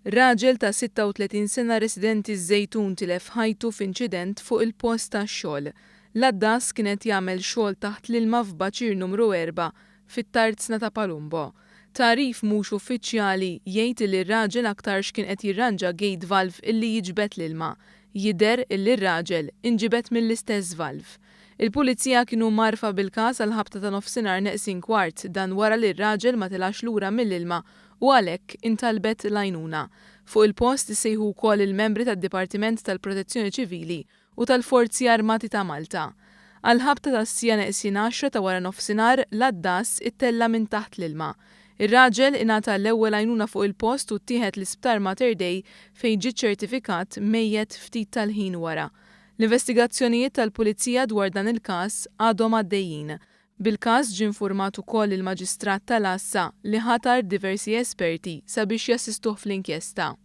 Raġel ta' 36 sena residenti Żejtun tilef ħajtu f'inċident fuq il-post tax-xogħol. L-addas kienet jagħmel xogħol taħt l-ilma f'Baċir numru 4 fit-Tarzna ta' Palumbo. Tarif mhux uffiċjali jgħid li r-raġel aktarx kien qed jirranġa gate valve illi jiġbed l-ilma. Jidher illi r-raġel inġibed mill-istess valve. Il-pulizija kienu marfa bil-każ għal ħabta ta' nofsinhar neqsin kwart dan wara li r-raġel ma tilax lura mill-ilma u għalhekk intalbet l-għajnuna. Fuq il-post isejħu wkoll il-membri tad-Dipartiment tal-Protezzjoni Ċivili u tal-Forzi Armati ta' Malta. Għal ħabta tas-sija neqsin 10 ta' wara nofsinhar l-addas ittella minn taħt l-ilma. Ir-raġel ingħata l-ewwel għajnuna fuq il-post u ttieħed l-isptar Mater Dei fejn ġie ċertifikat mejjed ftit tal-ħin wara. L-investigazzjonijiet tal-Pulizija dwar dan il-każ għadhom għaddejjin. Bil-każ ġie infurmat ukoll il-Maġistrat tal-Assa li ħatar diversi esperti sabiex jassistuh fl-inkjesta.